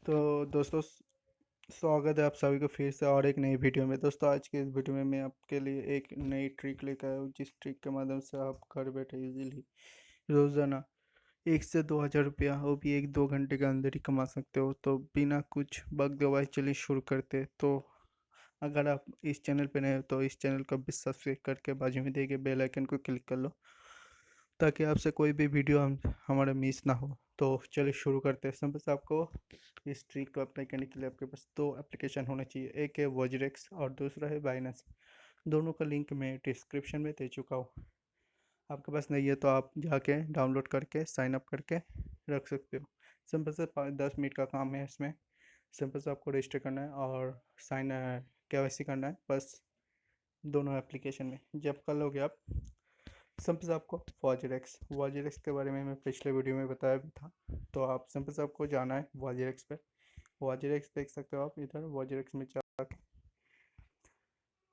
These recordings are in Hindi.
तो दोस्तों स्वागत है आप सभी को फिर से और एक नई वीडियो में। दोस्तों आज के इस वीडियो में मैं आपके लिए एक नई ट्रिक लेकर आया हूँ, जिस ट्रिक के माध्यम से आप घर बैठे इजीली रोज़ाना 1 से 2 हज़ार रुपया, वो भी 1-2 घंटे के अंदर ही कमा सकते हो। तो बिना कुछ बक दवाई चलिए शुरू करते हैं। तो अगर आप इस चैनल पे नए हो तो इस चैनल को भी सब्सक्राइब करके बाजू में दिए गए बेल आइकन को क्लिक कर लो, ताकि आपसे कोई भी वीडियो हमारा मिस ना हो। तो चलिए शुरू करते हैं। सिंपल से आपको इस ट्रिक को अप्लाई करने के लिए आपके पास दो एप्लीकेशन होना चाहिए, एक है वॉजरेक्स और दूसरा है बाइनेंस। दोनों का लिंक मैं डिस्क्रिप्शन में दे चुका हूँ। आपके पास नहीं है तो आप जाके डाउनलोड करके साइन अप करके रख सकते हो। सिंपल से 5-10 मिनट का काम है इसमें। सिंपल से आपको रजिस्टर करना है और साइन KYC करना है, बस दोनों एप्लीकेशन में। जब कर लोगे आप, सिंपल से आपको वॉजरेक्स के बारे में मैं पिछले वीडियो में बताया भी था। तो आप सिंपल से आपको जाना है वॉजरेक्स पे। वॉजरेक्स देख सकते हो आप इधर, वॉजरेक्स में जाके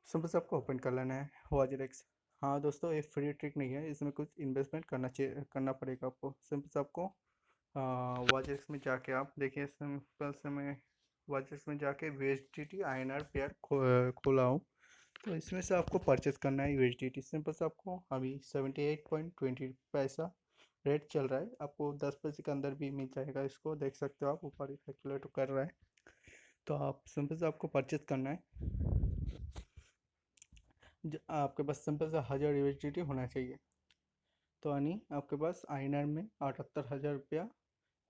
सिंपल से आपको ओपन कर लेना है वॉजरेक्स। हाँ दोस्तों, ये फ्री ट्रिक नहीं है, इसमें कुछ इन्वेस्टमेंट करना पड़ेगा आपको। सिंपल से आपको वॉजरेक्स में जाके आप देखिए, सिंपल से मैं वॉजरेक्स में जाके USDT INR पेयर खोला हूँ। तो इसमें से आपको परचेस करना है USDT। सिंपल से आपको अभी 78.20 पैसा रेट चल रहा है, आपको 10 पैसे के अंदर भी मिल जाएगा। इसको देख सकते हो आप, ऊपर कैलकुलेट कर रहा है। तो आप सिंपल से आपको परचेस करना है। आपके पास सिंपल से 1000 USDT होना चाहिए। तो यानी आपके पास INR में 78,000 रुपया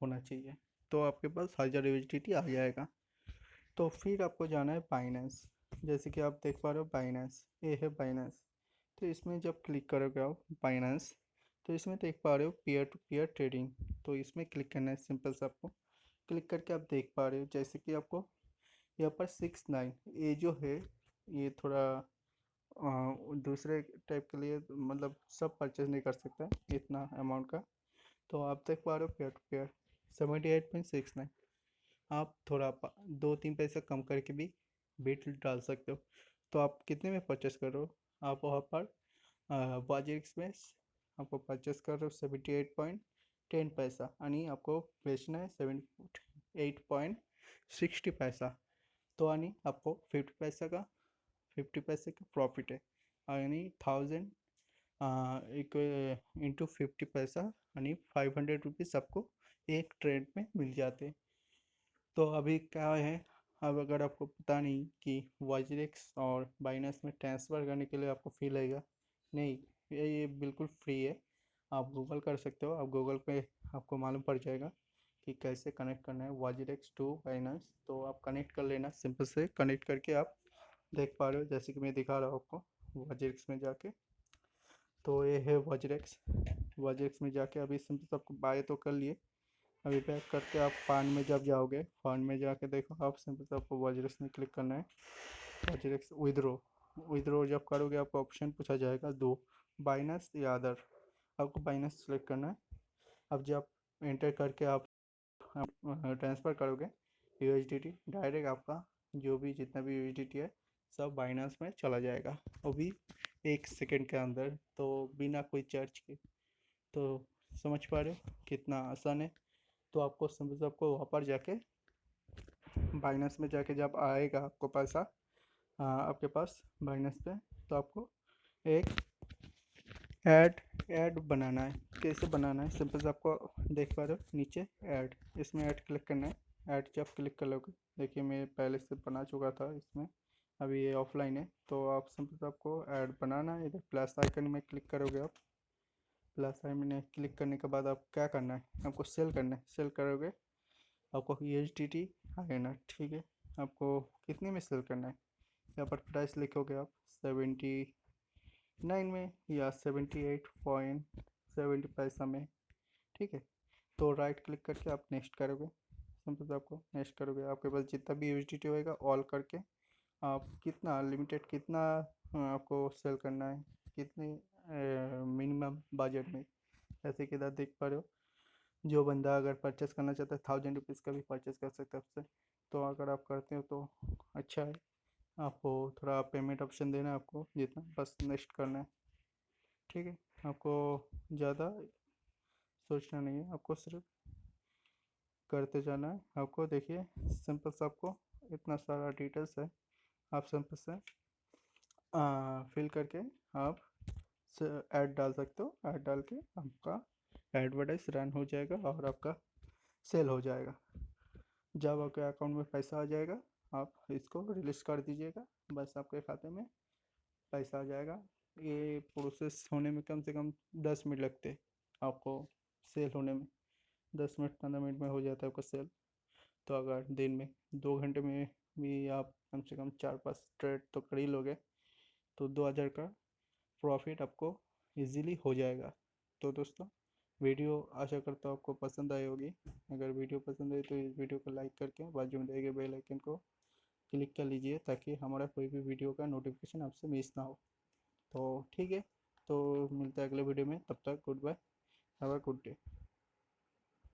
होना चाहिए। तो आपके पास 1000 USDT आ जाएगा। तो फिर आपको जाना है बाइनेंस। जैसे कि आप देख पा रहे हो बाइनेंस, ये है बाइनेंस। तो इसमें जब क्लिक करोगे आप बाइनेंस, तो इसमें देख पा रहे हो पीयर टू पीयर ट्रेडिंग। तो इसमें क्लिक करना है। सिंपल से आपको क्लिक करके आप देख पा रहे हो, जैसे कि आपको यहाँ पर 6-9 ये जो है, ये थोड़ा दूसरे टाइप के लिए, मतलब सब परचेज नहीं कर सकता इतना अमाउंट का। तो आप देख पा रहे हो पेयर टू पेयर 78.69। आप थोड़ा 2-3 पैसा कम करके भी बिट डाल सकते हो। तो आप कितने में परचेस कर रहे हो, आप वहाँ पर वाजिक्स में आपको परचेस कर रहे हो 78.10 पैसा, यानी आपको बेचना है 78.60 पैसा। तो यानी आपको 50 पैसे का प्रॉफिट है। यानी 1000 एक इंटू 50 पैसा, यानी 500 रुपीज़ आपको एक ट्रेड में मिल जाते हैं। तो अभी क्या है, अब अगर आपको पता नहीं कि वाइजरेक्स और बाइनेंस में ट्रांसफ़र करने के लिए आपको फ़ी लगेगा, नहीं, ये बिल्कुल फ्री है। आप गूगल कर सकते हो, आप गूगल पे आपको मालूम पड़ जाएगा कि कैसे कनेक्ट करना है वाइजरेक्स टू बाइनेंस। तो आप कनेक्ट कर लेना। सिंपल से कनेक्ट करके आप देख पा रहे हो, जैसे कि मैं दिखा रहा हूँ आपको वाइजरेक्स में जाके। तो ये है वाइजरेक्स। वाइजरेक्स में जाके अभी सिंपल से आपको बाय तो कर लिए। अभी बैक करके आप फंड में जब जाओगे, फंड में जाके देखो आप, सिंपल से आपको वॉजरेक्स में क्लिक करना है। वॉजरेक्स विदड्रो, विदड्रो जब करोगे आपको ऑप्शन पूछा जाएगा दो, बाइनेंस या अदर। आपको बाइनेंस सेलेक्ट करना है। अब जब एंटर करके आप ट्रांसफ़र करोगे USDT, डायरेक्ट आपका जो भी जितना भी USDT है सब बाइनेंस में चला जाएगा, वो भी 1 सेकंड के अंदर, तो बिना कोई चार्ज के। तो समझ पा रहे हो कितना आसान है। तो आपको समझ, आपको वहाँ पर जाके बाइनेंस में जाके जब आएगा आपको पैसा आपके पास बाइनेंस पे, तो आपको एक ऐड ऐड बनाना है। कैसे बनाना है, सिंपल से आपको देख पा रहे हो नीचे ऐड, इसमें ऐड क्लिक करना है। ऐड जब क्लिक कर लोगे, देखिए मैं पहले से बना चुका था इसमें, अभी ये ऑफलाइन है। तो आप सिंपल से आपको ऐड बनाना है। इधर प्लस आइकन में क्लिक करोगे आप। प्लस आइकन में क्लिक करने के बाद आप क्या करना है, आपको सेल करना है। सेल करोगे आपको USDT आएगा, ठीक है। आपको कितने में सेल करना है, यहाँ पर प्राइस लिखोगे आप 79 में या 78.70 पैसा में, ठीक है। तो राइट क्लिक करके आप नेक्स्ट करोगे। सिंपल से आपको नेक्स्ट करोगे, आपके पास जितना भी USDT होएगा ऑल करके आप कितना लिमिटेड, कितना आपको सेल करना है, कितने मिनिमम बजट में। जैसे कि इधर देख पा रहे हो, जो बंदा अगर परचेस करना चाहता है 1000 रुपीज़ का भी परचेस कर सकता है आपसे। तो अगर आप करते हो तो अच्छा है। आपको थोड़ा पेमेंट ऑप्शन देना है, आपको जितना बस नेक्स्ट करना है, ठीक है। आपको ज़्यादा सोचना नहीं है, आपको सिर्फ करते जाना है आपको। देखिए सिंपल से आपको इतना सारा डिटेल्स है, आप सिंपल से फिल करके आप ऐड डाल सकते हो। ऐड डाल के आपका एडवर्टाइज रन हो जाएगा और आपका सेल हो जाएगा। जब आपके अकाउंट में पैसा आ जाएगा आप इसको रिलीज कर दीजिएगा, बस आपके खाते में पैसा आ जाएगा। ये प्रोसेस होने में कम से कम 10 मिनट लगते हैं आपको, सेल होने में 10 मिनट 15 मिनट में हो जाता है आपका सेल। तो अगर दिन में 2 घंटे में भी आप कम से कम 4-5 ट्रेड तो कर ही लोगे तो 2000 का प्रॉफिट आपको इजीली हो जाएगा। तो दोस्तों वीडियो आशा करता हूँ आपको पसंद आई होगी। अगर वीडियो पसंद आई तो इस वीडियो को लाइक करके बाजू में दिए गए बेल आइकन को क्लिक कर लीजिए ताकि हमारा कोई भी वीडियो का नोटिफिकेशन आपसे मिस ना हो। तो ठीक है, तो मिलते हैं अगले वीडियो में, तब तक goodbye, have a good day.